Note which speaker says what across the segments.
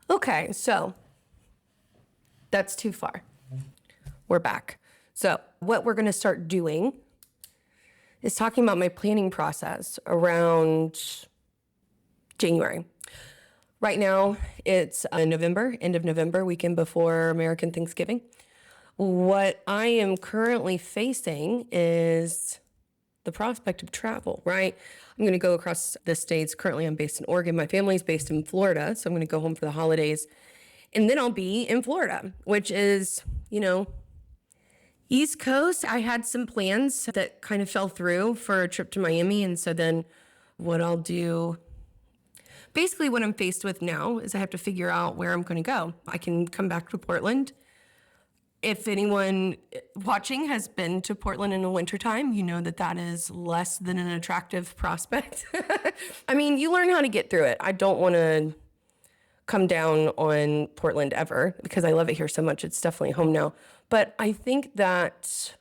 Speaker 1: Okay, so that's too far. We're back. So, what we're going to start doing is talking about my planning process around January. Right now, it's November, end of November, weekend before American Thanksgiving. What I am currently facing is the prospect of travel, right? I'm going to go across the states. Currently, I'm based in Oregon. My family's based in Florida, so I'm going to go home for the holidays. And then I'll be in Florida, which is, East Coast. I had some plans that kind of fell through for a trip to Miami. And so then what I'll do, basically what I'm faced with now is I have to figure out where I'm going to go. I can come back to Portland. If anyone watching has been to Portland in the wintertime, you know that that is less than an attractive prospect. I mean, you learn how to get through it. I don't want to come down on Portland ever because I love it here so much. It's definitely home now. But I think that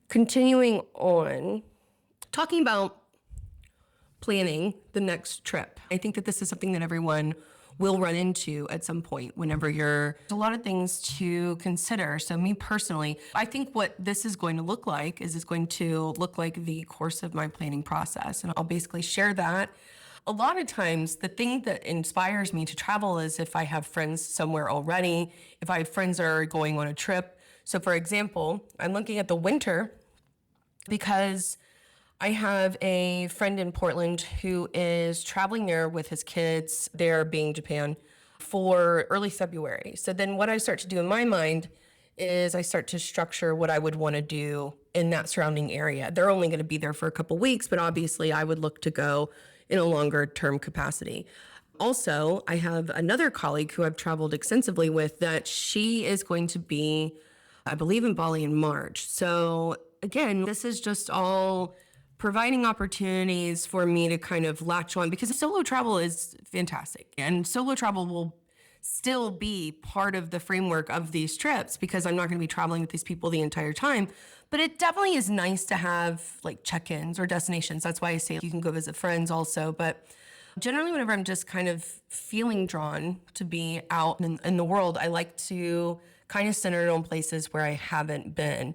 Speaker 1: continuing on, talking about planning the next trip, I think that this is something that everyone will run into at some point whenever there's a lot of things to consider. So me personally, I think what this is going to look like is it's going to look like the course of my planning process. And I'll basically share that. A lot of times, the thing that inspires me to travel is if I have friends somewhere already, if I have friends that are going on a trip. So for example, I'm looking at the winter because I have a friend in Portland who is traveling there with his kids, there being Japan, for early February. So then what I start to do in my mind is I start to structure what I would want to do in that surrounding area. They're only going to be there for a couple weeks, but obviously I would look to go in a longer term capacity. Also, I have another colleague who I've traveled extensively with that she is going to be, I believe, in Bali in March. So again, this is just all providing opportunities for me to kind of latch on because solo travel is fantastic and solo travel will still be part of the framework of these trips because I'm not going to be traveling with these people the entire time. But it definitely is nice to have like check-ins or destinations. That's why I say you can go visit friends also. But generally, whenever I'm just kind of feeling drawn to be out in the world, I like to kind of center it on places where I haven't been.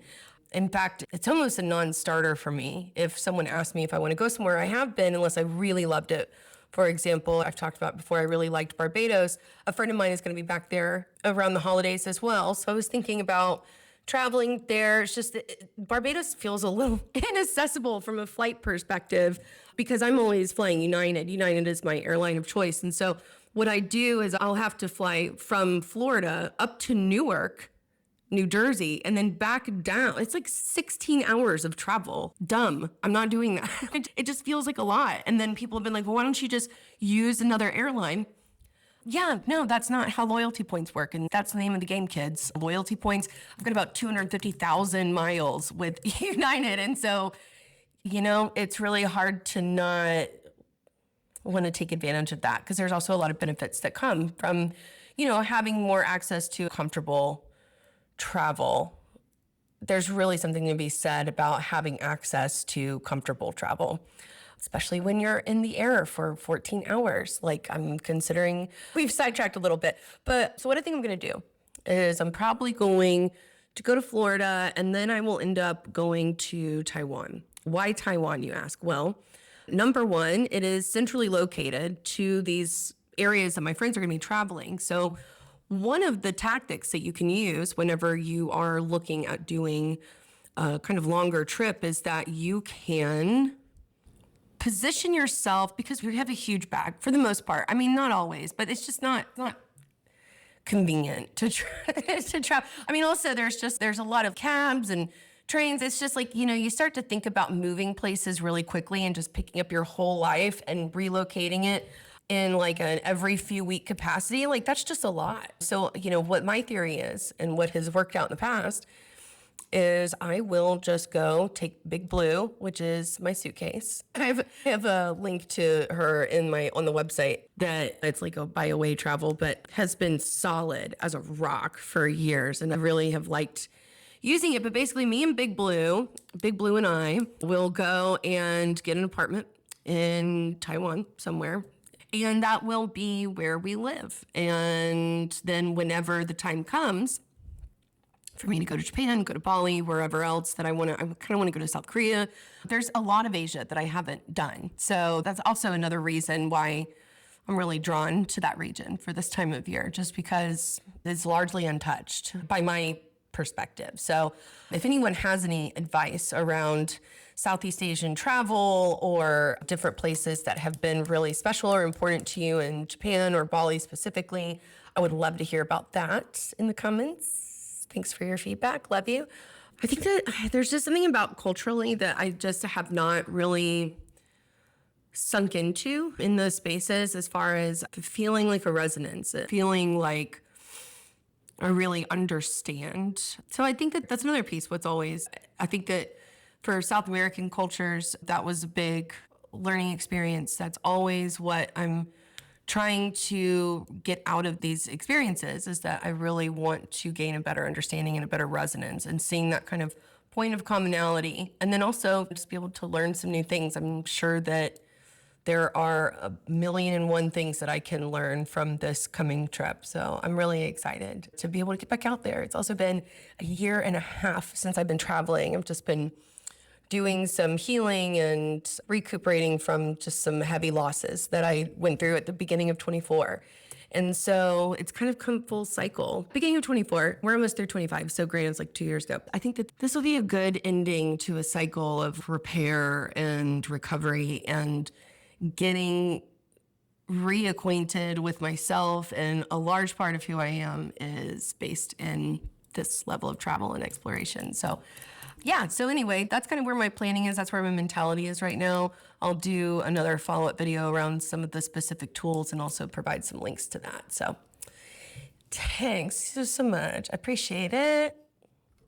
Speaker 1: In fact, it's almost a non-starter for me if someone asks me if I want to go somewhere I have been, unless I really loved it. For example, I've talked about before, I really liked Barbados. A friend of mine is going to be back there around the holidays as well. So I was thinking about traveling there. It's just Barbados feels a little inaccessible from a flight perspective because I'm always flying United. United is my airline of choice. And so what I do is I'll have to fly from Florida up to Newark, New Jersey, and then back down. It's like 16 hours of travel. Dumb. I'm not doing that. It just feels like a lot. And then people have been like, well, why don't you just use another airline? Yeah, no, that's not how loyalty points work. And that's the name of the game, kids. Loyalty points. I've got about 250,000 miles with United. And so, it's really hard to not want to take advantage of that because there's also a lot of benefits that come from, having more access to comfortable travel. There's really something to be said about having access to comfortable travel, especially when you're in the air for 14 hours. Like I'm considering, we've sidetracked a little bit, but so what I think I'm going to do is I'm probably going to go to Florida and then I will end up going to Taiwan. Why Taiwan, you ask? Well, number one, it is centrally located to these areas that my friends are going to be traveling. So one of the tactics that you can use whenever you are looking at doing a kind of longer trip is that you can position yourself because we have a huge bag for the most part. I mean, not always, but it's just not convenient to travel. I mean, also there's a lot of cabs and trains. It's just like, you start to think about moving places really quickly and just picking up your whole life and relocating it in like an every few week capacity. Like that's just a lot. So, what my theory is and what has worked out in the past is I will just go take Big Blue, which is my suitcase. I have a link to her on the website that it's like a buy-away travel, but has been solid as a rock for years. And I really have liked using it. But basically me and Big Blue and I will go and get an apartment in Taiwan somewhere. And that will be where we live. And then whenever the time comes for me to go to Japan, go to Bali, wherever else that I kind of want to go to South Korea. There's a lot of Asia that I haven't done. So that's also another reason why I'm really drawn to that region for this time of year, just because it's largely untouched by my perspective. So if anyone has any advice around Southeast Asian travel or different places that have been really special or important to you in Japan or Bali specifically, I would love to hear about that in the comments. Thanks for your feedback. Love you. I think that there's just something about culturally that I just have not really sunk into in those spaces, as far as feeling like a resonance, feeling like I really understand. So I think that that's another piece. I think that for South American cultures, that was a big learning experience. That's always what I'm trying to get out of these experiences, is that I really want to gain a better understanding and a better resonance, and seeing that kind of point of commonality. And then also just be able to learn some new things. I'm sure that there are a million and one things that I can learn from this coming trip. So I'm really excited to be able to get back out there. It's also been a year and a half since I've been traveling. I've just been doing some healing and recuperating from just some heavy losses that I went through at the beginning of 24. And so it's kind of come full cycle. Beginning of 24, we're almost through 25. So great, it was like 2 years ago. I think that this will be a good ending to a cycle of repair and recovery and getting reacquainted with myself. And a large part of who I am is based in this level of travel and exploration. So yeah, so anyway, that's kind of where my planning is. That's where my mentality is right now. I'll do another follow-up video around some of the specific tools and also provide some links to that. So thanks so much. I appreciate it.